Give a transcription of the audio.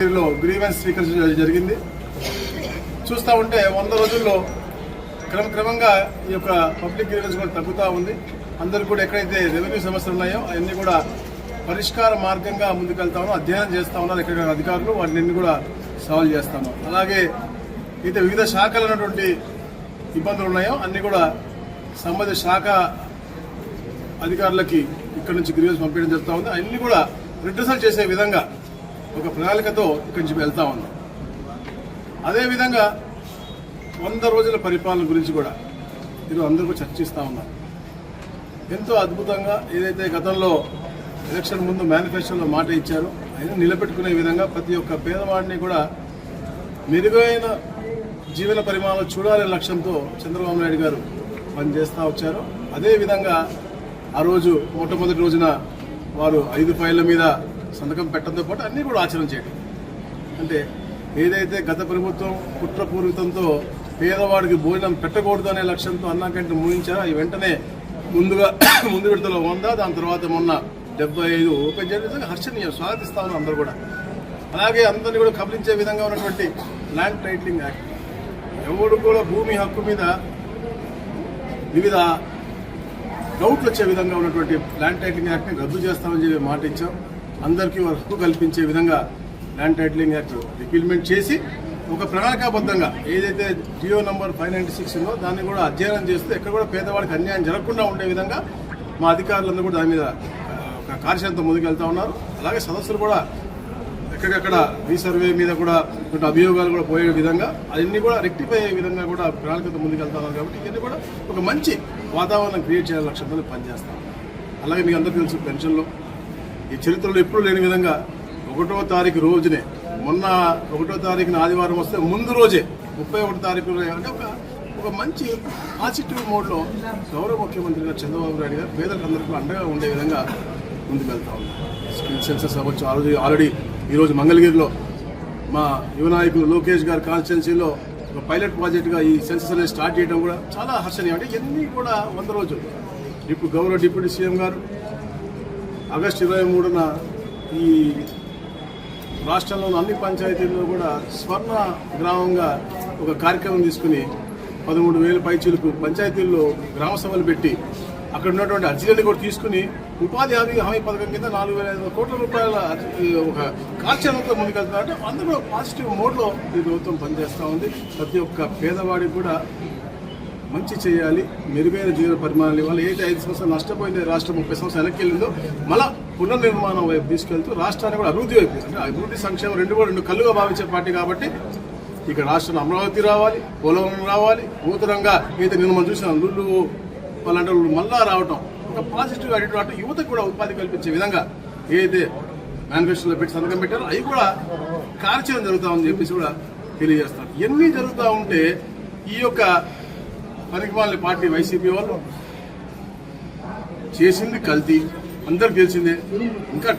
Grievance స్వీకరించడం జరిగింది. చూస్తూ ఉంటే 100 రోజుల్లో క్రమక్రమంగా ఈ యొక్క పబ్లిక్ గ్రీవెన్స్ కూడా తగ్గుతూ ఉంది. అందరూ కూడా ఎక్కడైతే రెవెన్యూ సమస్యలు ఉన్నాయో అవన్నీ కూడా పరిష్కార మార్గంగా ముందుకెళ్తామో అధ్యయనం చేస్తూ ఉన్నారు. ఎక్కడ అధికారులు వాటిని కూడా సాల్వ్ చేస్తాము. అలాగే అయితే వివిధ శాఖలు ఉన్నటువంటి ఇబ్బందులు ఉన్నాయో అన్ని కూడా సంబంధిత శాఖ అధికారులకి ఇక్కడ నుంచి గ్రీవెన్స్ పంపించడం జరుగుతూ ఉంది. అన్ని కూడా రిడ్రెసల్ చేసే విధంగా ఒక ప్రణాళికతో ఇక్కడి నుంచి వెళ్తా ఉన్నాం. అదేవిధంగా 100 రోజుల పరిపాలన గురించి కూడా ఈరోజు అందరూ చర్చిస్తూ ఉన్నాం. ఎంతో అద్భుతంగా ఏదైతే గతంలో ఎలక్షన్ ముందు మేనిఫెస్టోలో మాట ఇచ్చారో ఆయన నిలబెట్టుకునే విధంగా ప్రతి ఒక్క పేదవాడిని కూడా మెరుగైన జీవన పరిమాణాలు చూడాలనే లక్ష్యంతో చంద్రబాబు నాయుడు గారు పనిచేస్తూ వచ్చారు. అదేవిధంగా ఆ రోజు మొట్టమొదటి రోజున వారు 5 ఫైళ్ల మీద సంతకం పెట్టడంతో పాటు అన్నీ కూడా ఆచరణ చేయడం. అంటే ఏదైతే గత ప్రభుత్వం కుట్రపూరితంతో పేదవాడికి భోజనం పెట్టకూడదు అనే లక్ష్యంతో అన్నా కంటే ముగించారో అవి వెంటనే ముందు విడతలో 100, దాని తర్వాత మొన్న 75 ఓపెన్ చేయడం విధంగా హర్షణీయం, స్వాగతిస్తా ఉన్నారు అందరూ కూడా. అలాగే అందరినీ కూడా కబలించే విధంగా ఉన్నటువంటి ల్యాండ్ టైటిలింగ్ యాక్ట్, ఎవరు కూడా భూమి హక్కు మీద వివిధ డౌట్లు వచ్చే విధంగా ఉన్నటువంటి ల్యాండ్ టైటిలింగ్ యాక్ట్ని రద్దు చేస్తామని చెప్పి మాట ఇచ్చాం. అందరికీ హక్కు కల్పించే విధంగా ల్యాండ్ టైటిలింగ్ యాక్ట్ రిపీల్మెంట్ చేసి ఒక ప్రణాళికాబద్ధంగా ఏదైతే జియో నంబర్ 596 ఉందో దాన్ని కూడా అధ్యయనం చేస్తూ ఎక్కడ కూడా పేదవాడికి అన్యాయం జరగకుండా ఉండే విధంగా మా అధికారులందరూ కూడా దాని మీద ఒక కార్యక్రమంతో ముందుకెళ్తా ఉన్నారు. అలాగే సదస్సులు కూడా ఎక్కడెక్కడ రీసర్వే మీద కూడా అభియోగాలు కూడా పోయే విధంగా అవన్నీ కూడా రెక్టిఫై అయ్యే విధంగా కూడా ప్రణాళికతో ముందుకెళ్తా ఉన్నారు. కాబట్టి ఇవన్నీ కూడా ఒక మంచి వాతావరణం క్రియేట్ చేయాలని లక్ష్యంతో పనిచేస్తాం. అలాగే మీకు అందరూ తెలుసు, పెన్షన్లో ఈ చరిత్రలో ఎప్పుడూ లేని విధంగా 1వ తారీఖు రోజునే, మొన్న 1వ తారీఖున ఆదివారం వస్తే ముందు రోజే 31వ తారీఖు అంటే ఒక మంచి పాజిటివ్ మోడ్లో గౌరవ ముఖ్యమంత్రి గారు చంద్రబాబు నాయుడు గారు పేదలందరికీ అండగా ఉండే విధంగా ముందుకు వెళ్తా ఉన్నారు. స్కిల్ సెన్సస్ అవ్వచ్చు, ఆల్రెడీ ఈరోజు మంగళగిరిలో మా యువ నాయకులు లోకేష్ గారి కాన్స్టిట్యున్సీలో ఒక పైలట్ ప్రాజెక్టుగా ఈ సెన్సస్ అనేది స్టార్ట్ చేయడం కూడా చాలా హర్షణీయం. అంటే ఇవన్నీ కూడా 100 రోజులు. ఇప్పుడు గౌరవ డిప్యూటీ సీఎం గారు ఆగస్టు 23న ఈ రాష్ట్రంలోని అన్ని పంచాయతీల్లో కూడా స్వర్ణ గ్రామంగా ఒక కార్యక్రమం తీసుకుని 13,000 పైచీలకు పంచాయతీల్లో గ్రామ సభలు పెట్టి అక్కడ ఉన్నటువంటి అర్జీలను కూడా తీసుకుని ఉపాధి హామీ పథకం కింద 4,500 కోట్ల రూపాయల ఒక కార్యక్రమంతో ముందుకెళ్తున్నారు. అందరూ కూడా పాజిటివ్ మోడ్లో ఈ ప్రభుత్వం పనిచేస్తూ ఉంది. ప్రతి ఒక్క పేదవాడికి కూడా మంచి చేయాలి, మెరుగైన జీవన పరిమాణాలు ఇవ్వాలి. ఏదైతే 5 సంవత్సరాలు నష్టపోయింది రాష్ట్రం 30 సంవత్సరాలు వెనక్కి వెళ్ళిందో మళ్ళా పునర్నిర్మాణం వైపు తీసుకెళ్తూ రాష్ట్రాన్ని కూడా అభివృద్ధి వైపు, అంటే అభివృద్ధి సంక్షేమం రెండు కళ్ళుగా భావించే పార్టీ కాబట్టి ఇక్కడ రాష్ట్రంలో అమరావతి రావాలి, పోలవరం రావాలి, నూతనంగా ఏదైతే నేను మనం చూసినాం లుల్లు అలాంటి మళ్ళా రావటం, ఒక పాజిటివ్ అటిట్యూడ్ అంటే యువతకు కూడా ఉపాధి కల్పించే విధంగా ఏదైతే మేనిఫెస్టోలో పెట్టి సంతకం పెట్టారో అవి కూడా కార్యక్రమం జరుగుతామని చెప్పేసి కూడా తెలియజేస్తారు. ఇవన్నీ జరుగుతూ ఉంటే ఈ యొక్క పనికిమాలిన పార్టీ వైసీపీ వాళ్ళు చేసింది కల్తీ, అందరికి తెలిసిందే. ఇంకా